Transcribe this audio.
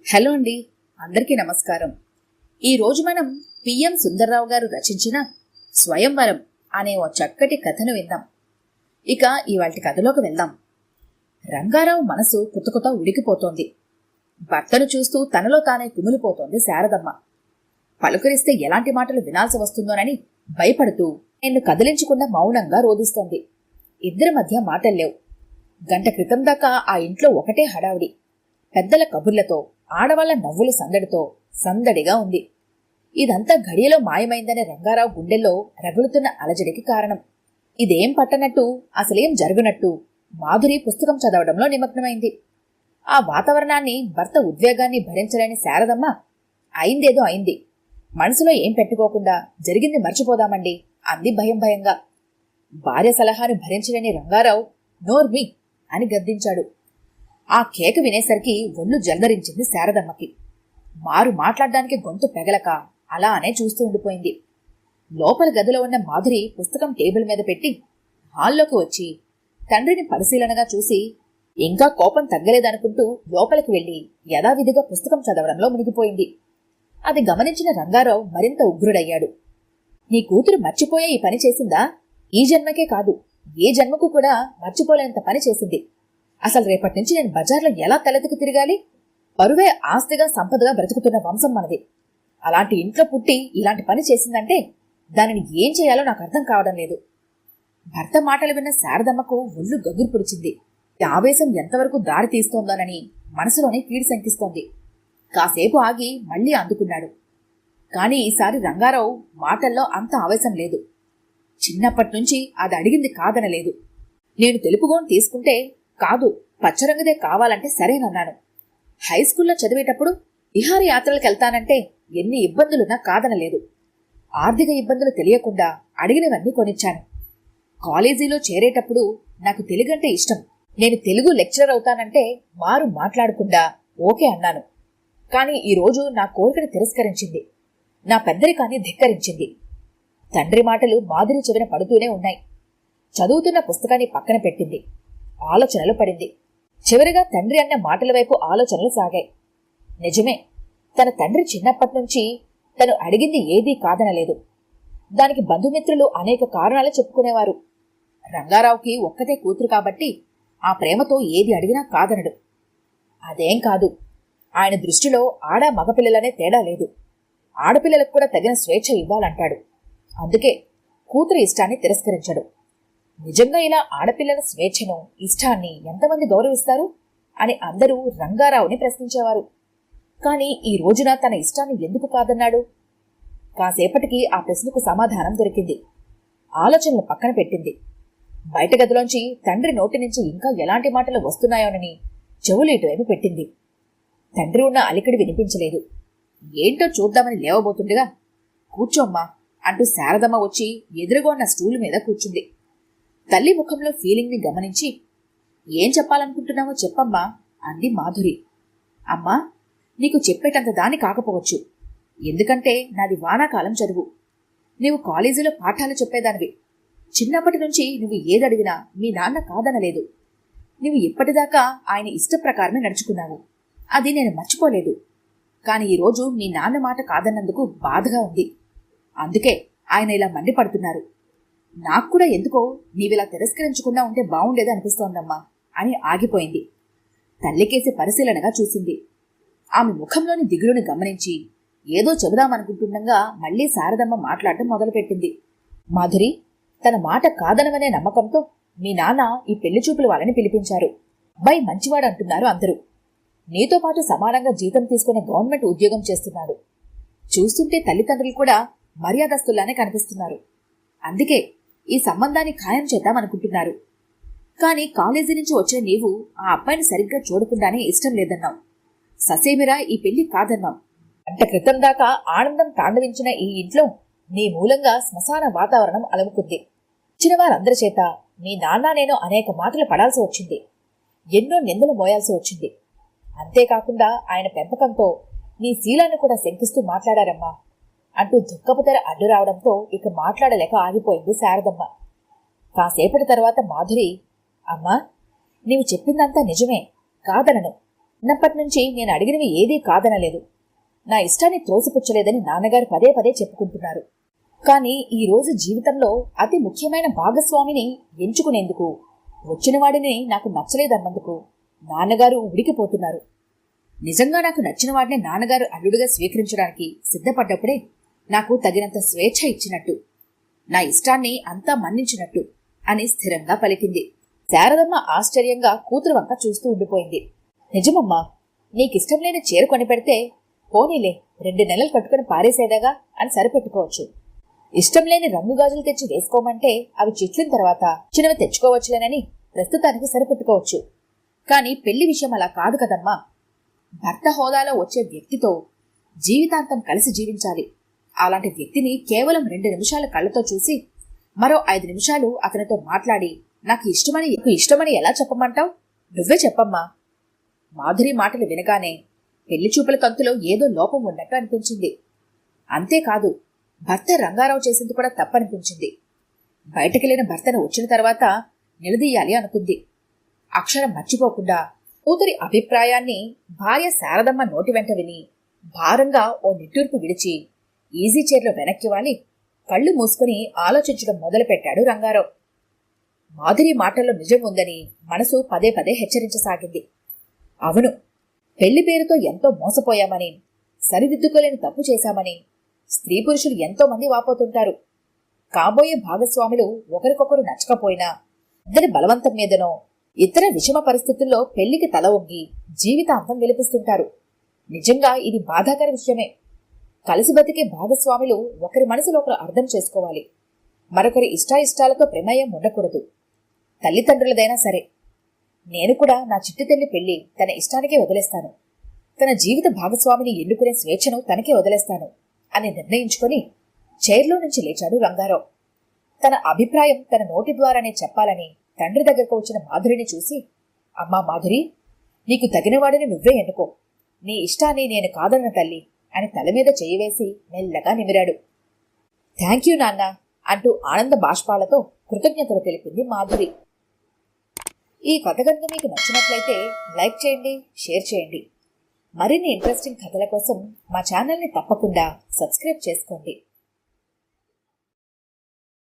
Hello అండి, అందరికీ నమస్కారం. ఈరోజు మనం పిఎం సుందర్రావు గారు రచించిన స్వయంవరం అనే ఓ చక్కటి కథను విందాం. ఇక ఇవాల్టి కథలోకి వెళ్దాం. రంగారావు మనసు కుతకుత ఉడికిపోతోంది. భర్తను చూస్తూ తనలో తానే కుమిలిపోతోంది శారదమ్మ. పలుకరిస్తే ఎలాంటి మాటలు వినాల్సి వస్తుందోనని భయపడుతూ నిన్ను కదిలించకుండా మౌనంగా రోధిస్తోంది. ఇద్దరి మధ్య మాటల్లేవు. గంట క్రితం దాకా ఆ ఇంట్లో ఒకటే హడావుడి. పెద్దల కబుర్లతో, ఆడవాళ్ల నవ్వుల సందడితో సందడిగా ఉంది. ఇదంతా ఘడియలో మాయమైందనే రంగారావు గుండెల్లో రగులుతున్న అలజడికి కారణం. ఇదేం పట్టనట్టు, అసలేం జరుగునట్టు మాధురి పుస్తకం చదవడంలో నిమగ్నమైంది. ఆ వాతావరణాన్ని, భర్త ఉద్వేగాన్ని భరించలేని శారదమ్మ అయిందేదో అయింది, మనసులో ఏం పెట్టుకోకుండా జరిగింది మర్చిపోదామండి అంది భయం భయంగా. భార్య సలహాను భరించలేని రంగారావు నోర్మి అని గద్దించాడు. ఆ కేక వినేసరికి ఒళ్ళు జల్దరించింది శారదమ్మకి. మారు మాట్లాడడానికి గొంతు పెగలక అలానే చూస్తూ ఉండిపోయింది. లోపల గదిలో ఉన్న మాధురి పుస్తకం టేబుల్ మీద పెట్టి హాల్లోకి వచ్చి తండ్రిని పరిశీలనగా చూసి ఇంకా కోపం తగ్గలేదనుకుంటూ లోపలికి వెళ్లి యథావిధిగా పుస్తకం చదవడంలో మునిగిపోయింది. అది గమనించిన రంగారావు మరింత ఉగ్రుడయ్యాడు. నీ కూతురు మర్చిపోయే ఈ పని చేసిందా? ఈ జన్మకే కాదు, ఏ జన్మకు కూడా మర్చిపోలేనంత పని చేసింది. అసలు రేపటి నుంచి నేను బజార్లో ఎలా తలెత్తుకు తిరగాలి? పరువే ఆస్తిగా సంపదగా బ్రతుకుతున్న వంశం మనది. అలాంటి ఇంట్లో పుట్టి ఇలాంటి పని చేసిందంటే దానిని ఏం చేయాలో నాకు అర్థం కావడం లేదు. భర్త మాటలు విన్న శారదమ్మకు ఒళ్ళు గగురు పొడిచింది. ఆవేశం ఎంతవరకు దారి తీస్తోందోనని మనసులోనే కీడు శంకిస్తోంది. కాసేపు ఆగి మళ్లీ అందుకున్నాడు. కాని ఈసారి రంగారావు మాటల్లో అంత ఆవేశం లేదు. చిన్నప్పటినుంచి అది అడిగింది కాదనలేదు. నేను తెలుపుగోను తీసుకుంటే కాదు, పచ్చరంగుదే కావాలంటే సరేనన్నాను. హైస్కూల్లో చదివేటప్పుడు విహారయాత్రలకు వెళ్తానంటే ఎన్ని ఇబ్బందులున్నా కాదనలేదు. ఆర్థిక ఇబ్బందులు తెలియకుండా అడిగినవన్నీ కొనిచ్చాను. కాలేజీలో చేరేటప్పుడు నాకు తెలుగంటే ఇష్టం, నేను తెలుగు లెక్చరర్ అవుతానంటే మారు మాట్లాడకుండా ఓకే అన్నాను. కాని ఈరోజు నా కోరికను తిరస్కరించింది, నా పెద్దరికాన్ని ధిక్కరించింది. తండ్రి మాటలు మాధురి చెవిన పడుతూనే ఉన్నాయి. చదువుతున్న పుస్తకాన్ని పక్కన పెట్టింది. ఆలోచనలు పడింది. చివరిగా తండ్రి అన్న మాటల వైపు ఆలోచనలు సాగాయి. నిజమే, తన తండ్రి చిన్నప్పటినుంచి తను అడిగింది ఏదీ కాదనలేదు. దానికి బంధుమిత్రులు అనేక కారణాలు చెప్పుకునేవారు. రంగారావుకి ఒక్కతే కూతురు కాబట్టి ఆ ప్రేమతో ఏది అడిగినా కాదనడు. అదేం కాదు, ఆయన దృష్టిలో ఆడ మగపిల్లలనే తేడా లేదు. ఆడపిల్లలకు కూడా తగిన స్వేచ్ఛ ఇవ్వాలంటాడు. అందుకే కూతురు ఇష్టాన్ని తిరస్కరించడు. నిజంగా ఇలా ఆడపిల్లల స్వేచ్ఛను, ఇష్టాన్ని ఎంతమంది గౌరవిస్తారు అని అందరూ రంగారావుని ప్రశ్నించేవారు. కాని ఈ రోజున తన ఇష్టాన్ని ఎందుకు కాదన్నాడు? కాసేపటికి ఆ ప్రశ్నకు సమాధానం దొరికింది. ఆలోచనలు పక్కన పెట్టింది. బయట గదిలోంచి తండ్రి నోటి నుంచి ఇంకా ఎలాంటి మాటలు వస్తున్నాయోనని చెవులు ఇటువైపు పెట్టింది. తండ్రి ఉన్న అలికిడి వినిపించలేదు. ఏంటో చూద్దామని లేవబోతుండగా కూర్చోమ్మా అంటూ శారదమ్మ వచ్చి ఎదురుగా ఉన్న స్టూలు మీద కూర్చుంది. తల్లి ముఖంలో ఫీలింగ్ ని గమనించి ఏం చెప్పాలనుకుంటున్నావో చెప్పమ్మా అంది మాధురి. అమ్మా, నీకు చెప్పేటంత దాని కాకపోవచ్చు, ఎందుకంటే నాది వానాకాలం చదువు. నీవు కాలేజీలో పాఠాలు చెప్పేదానివి. చిన్నప్పటి నుంచి నువ్వు ఏదడిగినా మీ నాన్న కాదనలేదు. నువ్వు ఇప్పటిదాకా ఆయన ఇష్ట ప్రకారమే నడుచుకున్నావు. అది నేను మర్చిపోలేదు. కాని ఈరోజు మీ నాన్న మాట కాదన్నందుకు బాధగా ఉంది. అందుకే ఆయన ఇలా మండిపడుతున్నారు. నాకు కూడా ఎందుకో నీవిలా తిరస్కరించకుండా ఉంటే బావుండేది అనిపిస్తోందమ్మా అని ఆగిపోయింది. తల్లికేసి పరిశీలనగా చూసింది. ఆమె ముఖంలోని దిగులుని గమనించి ఏదో చెబుదామనుకుంటుండగా మళ్లీ శారదమ్మ మాట్లాడటం మొదలుపెట్టింది. మాధురి, తన మాట కాదనవనే నమ్మకంతో మీ నాన్న ఈ పెళ్లి చూపుల వాళ్ళని పిలిపించారు. అబ్బాయి మంచివాడు అంటున్నారు అందరూ. నీతో పాటు సమానంగా జీతం తీసుకునే గవర్నమెంట్ ఉద్యోగం చేస్తున్నాడు. చూస్తుంటే తల్లిదండ్రులు కూడా మర్యాదస్తుల్లానే కనిపిస్తున్నారు. అందుకే ఈ సంబంధాన్ని ఖాయం చేద్దామనుకుంటున్నారు. కాని కాలేజీ నుంచి వచ్చిన నీవు ఆ అబ్బాయిని సరిగ్గా చూడకుండానే ఇష్టం లేదన్నావు. ససేమిరా ఈ పెళ్లి కాదన్నావు. గంట క్రితం దాకా ఆనందం తాండవించిన ఈ ఇంట్లో నీ మూలంగా శ్మశాన వాతావరణం అలముకుంది. వచ్చిన వారందరి చేత నీ నాన్న నేను అనేక మాటలు పడాల్సి వచ్చింది. ఎన్నో నిందలు మోయాల్సి వచ్చింది. అంతేకాకుండా ఆయన పెంపకంతో నీ శీలాన్ని కూడా శంకిస్తూ మాట్లాడారమ్మా అంటూ దుఃఖపుతెర అడ్డు రావడంతో ఇక మాట్లాడలేక ఆగిపోయింది శారదమ్మ. కాసేపటి తర్వాత మాధురి, అమ్మా, నీవు చెప్పిందంతా నిజమే, కాదనను. చిన్నప్పటి నుంచి నేను అడిగినవి ఏదీ కాదనలేదు. నా ఇష్టాన్ని త్రోసిపుచ్చలేదని నాన్నగారు పదే పదే చెప్పుకుంటున్నారు. కానీ ఈ రోజు జీవితంలో అతి ముఖ్యమైన భాగస్వామిని ఎంచుకునేందుకు వచ్చినవాడిని నాకు నచ్చలేదన్నందుకు నాన్నగారు ఉడికిపోతున్నారు. నిజంగా నాకు నచ్చిన వాడిని నాన్నగారు అల్లుడిగా స్వీకరించడానికి సిద్ధపడ్డప్పుడే నాకు తగినంత స్వేచ్ఛ ఇచ్చినట్టు, నా ఇష్టాన్ని అంతా మన్నించినట్టు అని స్థిరంగా పలికింది. శారదమ్మ ఆశ్చర్యంగా కూతురు వంక చూస్తూ ఉండిపోయింది. నిజమమ్మా, నీకిష్టం లేని చీర కొనిపెడితే పోనీలే 2 నెలలు కట్టుకుని పారేసేదాగా అని సరిపెట్టుకోవచ్చు. ఇష్టం లేని రంగు గాజులు తెచ్చి వేసుకోమంటే అవి చిట్లిన తర్వాత చిన్నవి తెచ్చుకోవచ్చులేనని ప్రస్తుతానికి సరిపెట్టుకోవచ్చు. కానీ పెళ్లి విషయం అలా కాదు కదమ్మా. భర్త హోదాలో వచ్చే వ్యక్తితో జీవితాంతం కలిసి జీవించాలి. అలాంటి వ్యక్తిని కేవలం 2 నిమిషాల కళ్ళతో చూసి మరో 5 నిమిషాలు అతనితో మాట్లాడి నాకు ఇష్టమని ఎలా చెప్పమంటావు? నువ్వే చెప్పమ్మా. మాధురి మాటలు వినగానే పెళ్లి చూపుల కంతులో ఏదో లోపం ఉన్నట్టు అనిపించింది. అంతేకాదు, భర్త రంగారావు చేసింది కూడా తప్పనిపించింది. బయటకెళ్లిన భర్తను వచ్చిన తర్వాత నిలదీయాలి అనుకుంది. అక్షరం మర్చిపోకుండా కూతురి అభిప్రాయాన్ని భార్య శారదమ్మ నోటి వెంట విని భారంగా ఓ నిట్టూర్పు విడిచి ఈజీ చైర్లో వెనక్కి వాలి కళ్ళు మూసుకుని ఆలోచించడం మొదలుపెట్టాడు రంగారావు. మాధురి మాటల్లో నిజం ఉందని మనసు పదే పదే హెచ్చరించసాగింది. అవును, పెళ్లి పేరుతో ఎంతో మోసపోయామని, సరిదిద్దుకోలేని తప్పు చేశామని స్త్రీ పురుషులు ఎంతో మంది వాపోతుంటారు. కాబోయే భాగస్వాములు ఒకరికొకరు నచ్చకపోయినా ఇద్దరి బలవంతం మీదనో ఇతర విషమ పరిస్థితుల్లో పెళ్లికి తల ఒగ్గి జీవితాంతం విలిపిస్తుంటారు. నిజంగా ఇది బాధాకర విషయమే. కలిసి బతికే భాగస్వాములు ఒకరి మనసులో ఒకరు అర్థం చేసుకోవాలి. మరొకరి ఇష్టాయిష్టాలతో ప్రమేయం ఉండకూడదు. తల్లిదండ్రులదైనా సరే. నేను కూడా నా చిట్టి తల్లి పెళ్లి తన ఇష్టానికే వదిలేస్తాను, తన జీవిత భాగస్వామిని ఎన్నుకునే స్వేచ్ఛను తనకే వదిలేస్తాను అని నిర్ణయించుకొని చైర్లో నుంచి లేచాడు రంగారావు. తన అభిప్రాయం తన నోటి ద్వారానే చెప్పాలని తండ్రి దగ్గరకు వచ్చిన మాధురిని చూసి, అమ్మా మాధురి, నీకు తగినవాడిని నువ్వే ఎన్నుకో, నీ ఇష్టాన్ని నేను కాదన్న తల్లి అని తల మీద చెయ్యి వేసి మెల్లగా నిమిరాడు. థ్యాంక్ యూ నాన్న అంటూ ఆనంద బాష్పాలతో కృతజ్ఞతలు తెలిపింది మాధురి. ఈ కథ కనుక మీకు నచ్చినట్లయితే లైక్ చేయండి, షేర్ చేయండి. మరిన్ని ఇంట్రెస్టింగ్ కథల కోసం మా ఛానల్ని తప్పకుండా సబ్స్క్రైబ్ చేసుకోండి.